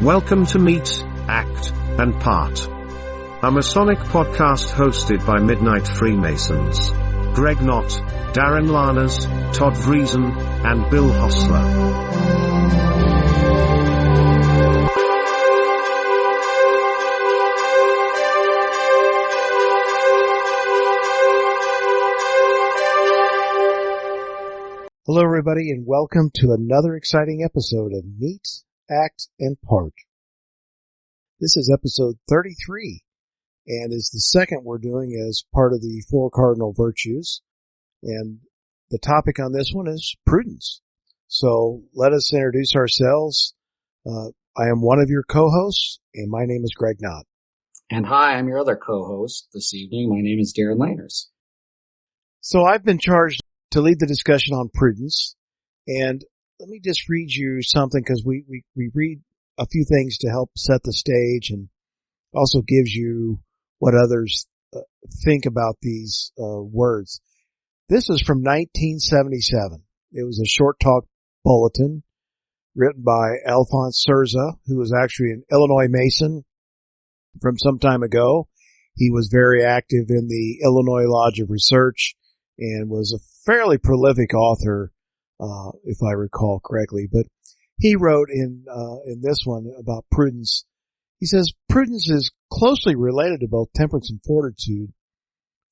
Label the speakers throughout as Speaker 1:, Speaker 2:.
Speaker 1: Welcome to Meet, Act, and Part, a Masonic podcast hosted by Midnight Freemasons, Greg Knott, Darin Larners, Todd Vriesen, and Bill Hostler.
Speaker 2: Hello everybody and welcome to another exciting episode of Meet, Act, and Part. This is episode 33 and is the second we're doing as part of the four cardinal virtues. And the topic on this one is prudence. So let us introduce ourselves. I am one of your co-hosts and my name is Greg Knott.
Speaker 3: And hi, I'm your other co-host this evening. My name is Darin Larners.
Speaker 2: So I've been charged to lead the discussion on prudence, and let me just read you something because we read a few things to help set the stage and also gives you what others think about these words. This is from 1977. It was a short talk bulletin written by Alphonse Serza, who was actually an Illinois Mason from some time ago. He was very active in the Illinois Lodge of Research and was a fairly prolific author, if I recall correctly. But he wrote in this one about prudence. He says, prudence is closely related to both temperance and fortitude,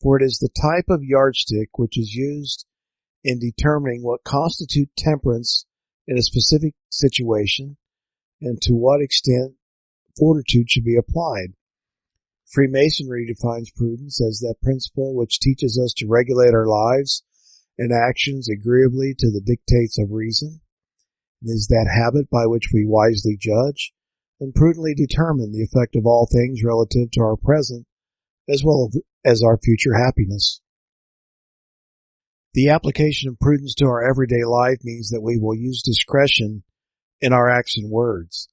Speaker 2: for it is the type of yardstick which is used in determining what constitutes temperance in a specific situation and to what extent fortitude should be applied. Freemasonry defines prudence as that principle which teaches us to regulate our lives and actions agreeably to the dictates of reason. It is that habit by which we wisely judge and prudently determine the effect of all things relative to our present as well as our future happiness. The application of prudence to our everyday life means that we will use discretion in our acts and words,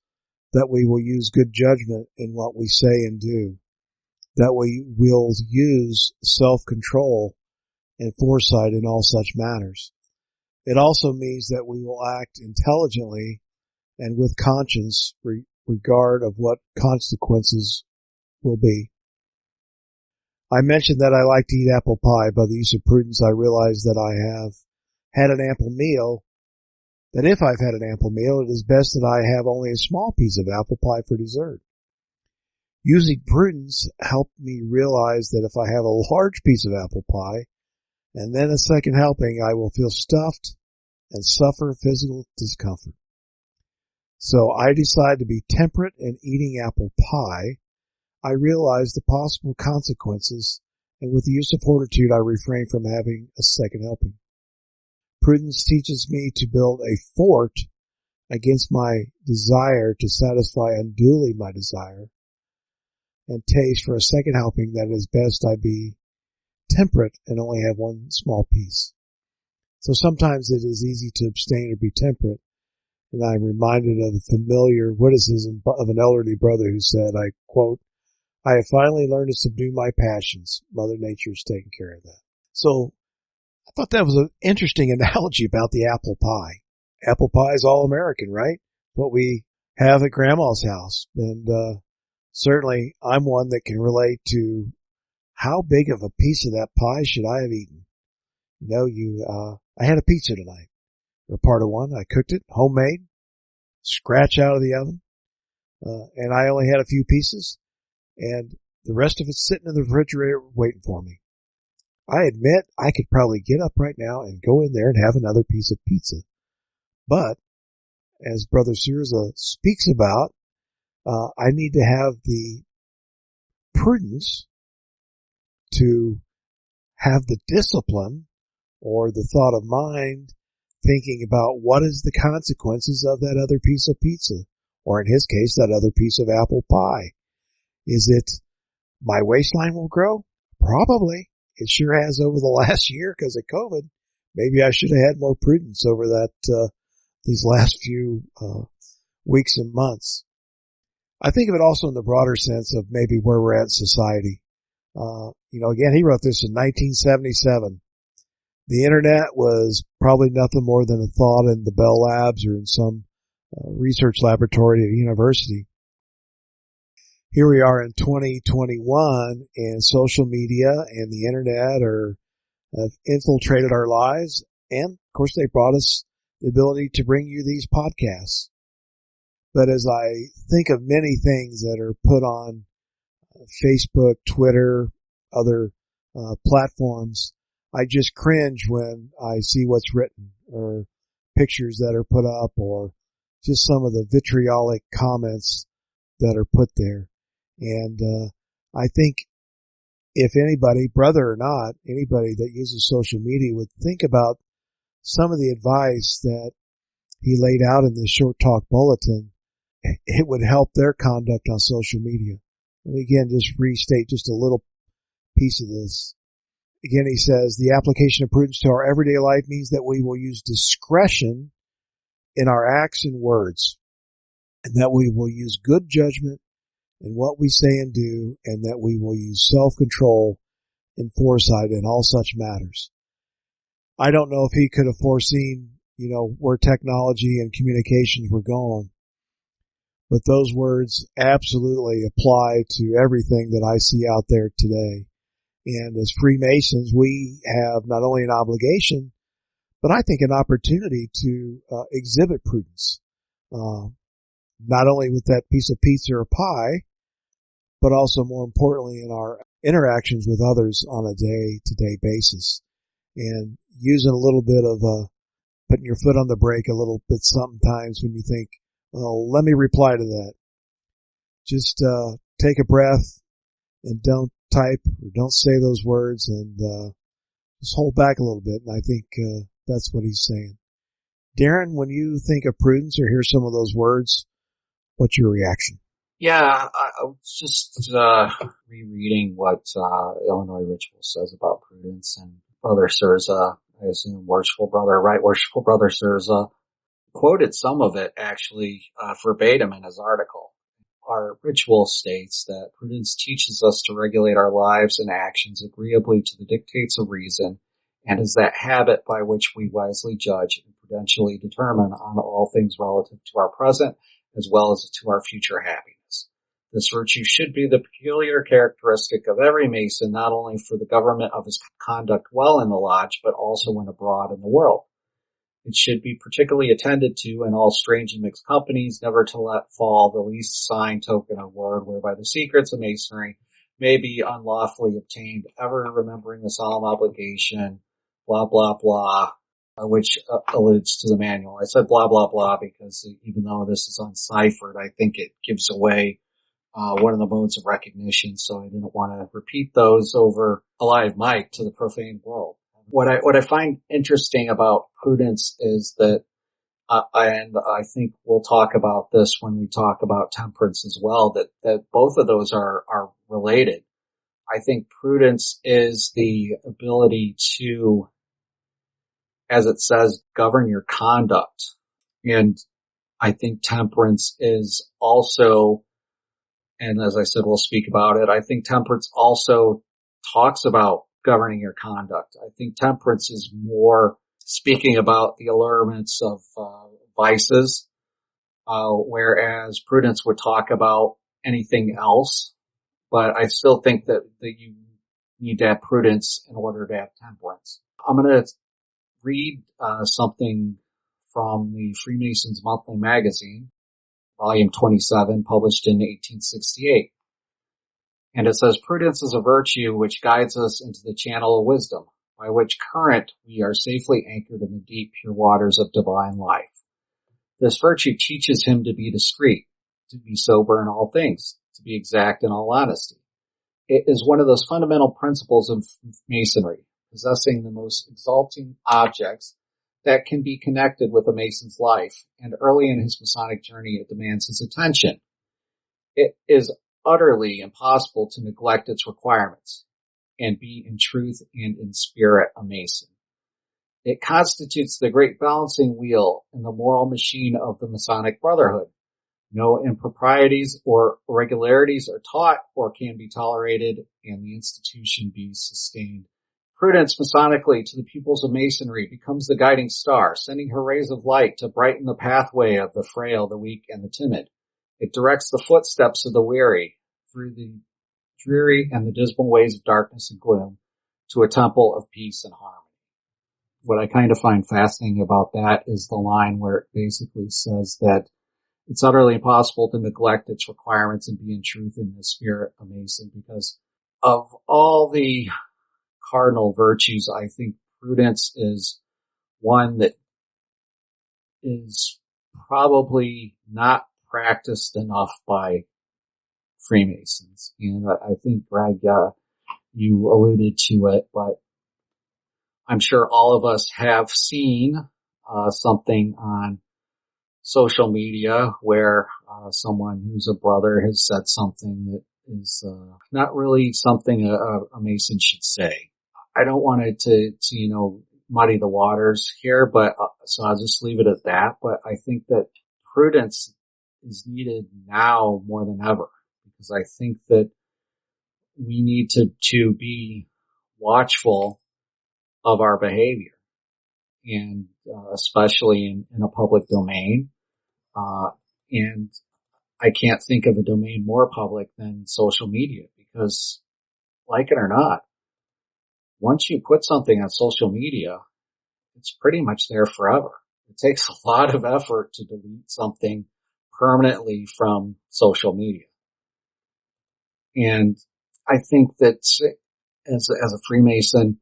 Speaker 2: that we will use good judgment in what we say and do, that we will use self-control and foresight in all such matters. It also means that we will act intelligently and with conscience regard of what consequences will be. I mentioned that I like to eat apple pie. By the use of prudence, I realize that I have had an ample meal, that if I've had an ample meal, it is best that I have only a small piece of apple pie for dessert. Using prudence helped me realize that if I have a large piece of apple pie and then a second helping, I will feel stuffed and suffer physical discomfort. So I decide to be temperate in eating apple pie. I realize the possible consequences, and with the use of fortitude, I refrain from having a second helping. Prudence teaches me to build a fort against my desire to satisfy unduly my desire and taste for a second helping that it is best I be temperate and only have one small piece. So sometimes it is easy to abstain or be temperate, and I'm reminded of the familiar witticism of an elderly brother who said, I quote, "I have finally learned to subdue my passions. Mother Nature is taking care of that." So I thought that was an interesting analogy about the apple pie. Apple pie is all American, right? What we have at Grandma's house. And certainly I'm one that can relate to how big of a piece of that pie should I have eaten. You know, I had a pizza tonight, or part of one. I cooked it, homemade, scratch out of the oven, and I only had a few pieces, and the rest of it's sitting in the refrigerator waiting for me. I admit I could probably get up right now and go in there and have another piece of pizza. But, as Brother Serza speaks about, I need to have the prudence to have the discipline or the thought of mind thinking about what is the consequences of that other piece of pizza, or in his case, that other piece of apple pie. Is it my waistline will grow? Probably. It sure has over the last year because of COVID. Maybe I should have had more prudence over that, these last few, weeks and months. I think of it also in the broader sense of maybe where we're at in society. Again, he wrote this in 1977. The internet was probably nothing more than a thought in the Bell Labs or in some research laboratory at a university. here we are in 2021, and social media and the internet have infiltrated our lives. And of course, they brought us the ability to bring you these podcasts. But as I think of many things that are put on Facebook, Twitter, other platforms, I just cringe when I see what's written or pictures that are put up or just some of the vitriolic comments that are put there. And I think if anybody, brother or not, anybody that uses social media would think about some of the advice that he laid out in this short talk bulletin, it would help their conduct on social media. Let me again just restate just a little piece of this. Again, he says, the application of prudence to our everyday life means that we will use discretion in our acts and words, and that we will use good judgment in what we say and do, and that we will use self-control and foresight in all such matters. I don't know if he could have foreseen, where technology and communications were going, but those words absolutely apply to everything that I see out there today. And as Freemasons, we have not only an obligation, but I think an opportunity to exhibit prudence, not only with that piece of pizza or pie, but also more importantly in our interactions with others on a day-to-day basis. And using a little bit of putting your foot on the brake a little bit sometimes when you think, well, let me reply to that. Just take a breath and don't type or don't say those words, and just hold back a little bit. And I think that's what he's saying. Darin, when you think of prudence or hear some of those words, what's your reaction?
Speaker 3: Yeah, I was just rereading what Illinois Ritual says about prudence, and Brother Sirza, I assume worshipful brother Sirza, quoted some of it actually verbatim in his article. Our ritual states that prudence teaches us to regulate our lives and actions agreeably to the dictates of reason, and is that habit by which we wisely judge and prudentially determine on all things relative to our present as well as to our future happiness. This virtue should be the peculiar characteristic of every Mason, not only for the government of his conduct while in the lodge, but also when abroad in the world. It should be particularly attended to in all strange and mixed companies, never to let fall the least sign, token, or word whereby the secrets of Masonry may be unlawfully obtained, ever remembering the solemn obligation, blah, blah, blah, which alludes to the manual. I said blah, blah, blah because even though this is unciphered, I think it gives away one of the modes of recognition, so I didn't want to repeat those over a live mic to the profane world. What I find interesting about prudence is that, and I think we'll talk about this when we talk about temperance as well, that both of those are related. I think prudence is the ability to, as it says, govern your conduct. And I think temperance is also, and as I said, we'll speak about it, I think temperance also talks about governing your conduct. I think temperance is more speaking about the allurements of vices, whereas prudence would talk about anything else. But I still think that you need to have prudence in order to have temperance. I'm going to read something from the Freemasons Monthly Magazine, volume 27, published in 1868. And it says, prudence is a virtue which guides us into the channel of wisdom, by which current we are safely anchored in the deep, pure waters of divine life. This virtue teaches him to be discreet, to be sober in all things, to be exact in all honesty. It is one of those fundamental principles of Masonry, possessing the most exalting objects that can be connected with a Mason's life, and early in his Masonic journey it demands his attention. It is utterly impossible to neglect its requirements and be in truth and in spirit a Mason. It constitutes the great balancing wheel in the moral machine of the Masonic Brotherhood. No improprieties or irregularities are taught or can be tolerated, and the institution be sustained. Prudence Masonically to the pupils of Masonry becomes the guiding star, sending her rays of light to brighten the pathway of the frail, the weak, and the timid. It directs the footsteps of the weary, through the dreary and the dismal ways of darkness and gloom to a temple of peace and harmony. What I kind of find fascinating about that is the line where it basically says that it's utterly impossible to neglect its requirements and be in truth in the spirit a Mason, because of all the cardinal virtues, I think prudence is one that is probably not practiced enough by Freemasons. And I think, Greg, you alluded to it, but I'm sure all of us have seen something on social media where someone who's a brother has said something that is not really something a Mason should say. I don't want it to muddy the waters here, but so I'll just leave it at that. But I think that prudence is needed now more than ever, because I think that we need to be watchful of our behavior, and especially in a public domain. And I can't think of a domain more public than social media, because, like it or not, once you put something on social media, it's pretty much there forever. It takes a lot of effort to delete something permanently from social media. And I think that as a Freemason,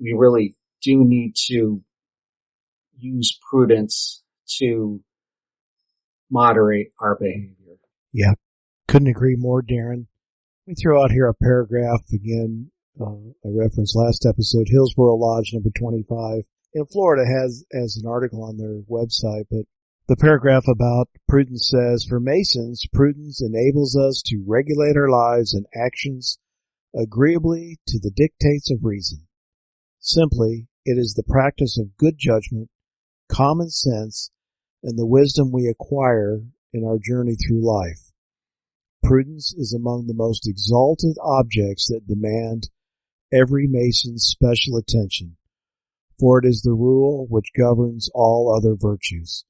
Speaker 3: we really do need to use prudence to moderate our behavior.
Speaker 2: Yeah, couldn't agree more, Darin. We throw out here a paragraph again. I referenced last episode, Hillsborough Lodge number 25 in Florida has an article on their website, but the paragraph about prudence says, for Masons, prudence enables us to regulate our lives and actions agreeably to the dictates of reason. Simply, it is the practice of good judgment, common sense, and the wisdom we acquire in our journey through life. Prudence is among the most exalted objects that demand every Mason's special attention, for it is the rule which governs all other virtues.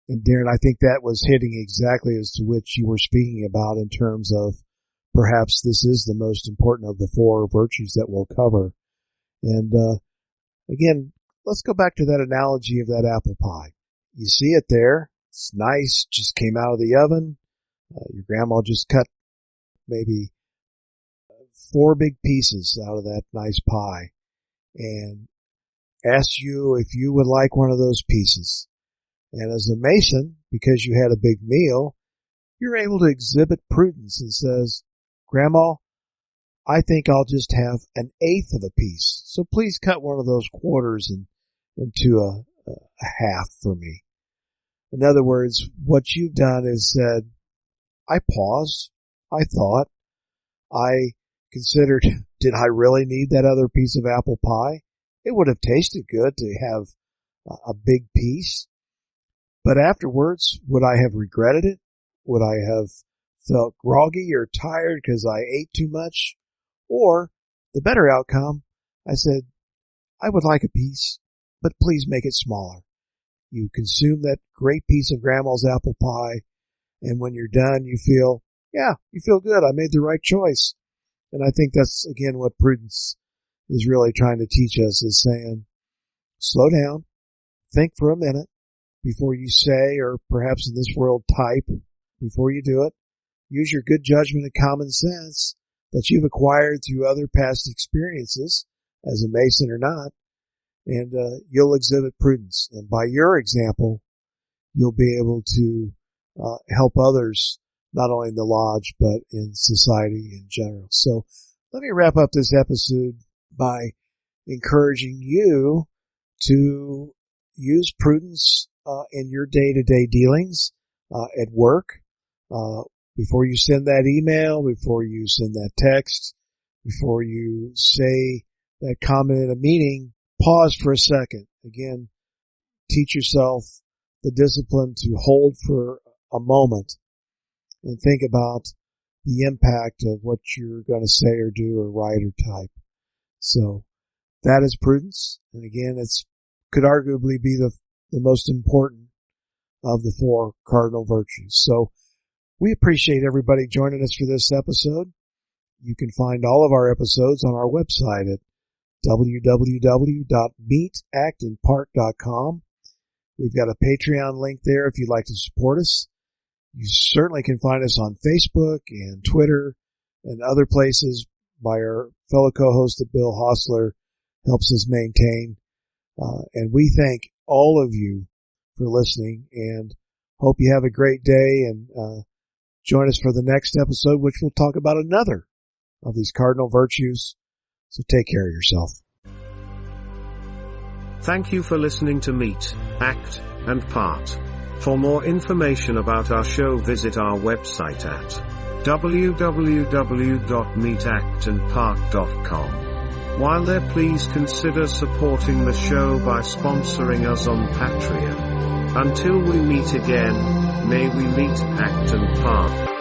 Speaker 2: And Darin, I think that was hitting exactly as to which you were speaking about in terms of perhaps this is the most important of the four virtues that we'll cover. And again, let's go back to that analogy of that apple pie. You see it there. It's nice. Just came out of the oven. Your grandma just cut maybe 4 big pieces out of that nice pie and asked you if you would like one of those pieces. And as a Mason, because you had a big meal, you're able to exhibit prudence and says, Grandma, I think I'll just have an eighth of a piece. So please cut one of those quarters into a half for me. In other words, what you've done is said, I paused, I thought, I considered, did I really need that other piece of apple pie? It would have tasted good to have a big piece. But afterwards, would I have regretted it? Would I have felt groggy or tired because I ate too much? Or, the better outcome, I said, I would like a piece, but please make it smaller. You consume that great piece of Grandma's apple pie, and when you're done, you feel good. I made the right choice. And I think that's, again, what prudence is really trying to teach us, is saying, slow down, think for a minute before you say, or perhaps in this world, type before you do it. Use your good judgment and common sense that you've acquired through other past experiences, as a Mason or not, and you'll exhibit prudence. And by your example, you'll be able to help others, not only in the lodge, but in society in general. So let me wrap up this episode by encouraging you to use prudence in your day-to-day dealings at work. Before you send that email, before you send that text, before you say that comment in a meeting, pause for a second. Again, teach yourself the discipline to hold for a moment and think about the impact of what you're going to say or do or write or type. So that is prudence. And again, it's could arguably be the most important of the 4 cardinal virtues. So We appreciate everybody joining us for this episode. You can find all of our episodes on our website at www.meetactandpart.com. We've got a Patreon link there if you'd like to support us. You certainly can find us on Facebook and Twitter and other places by our fellow co-host that Bill Hostler helps us maintain. And we thank all of you for listening and hope you have a great day, and join us for the next episode, which will talk about another of these cardinal virtues. So take care of yourself.
Speaker 1: Thank you for listening to Meet, Act, and Part. For more information about our show, visit our website at www.meetactandpart.com. While there, please consider supporting the show by sponsoring us on Patreon. Until we meet again, may we meet, act, and part.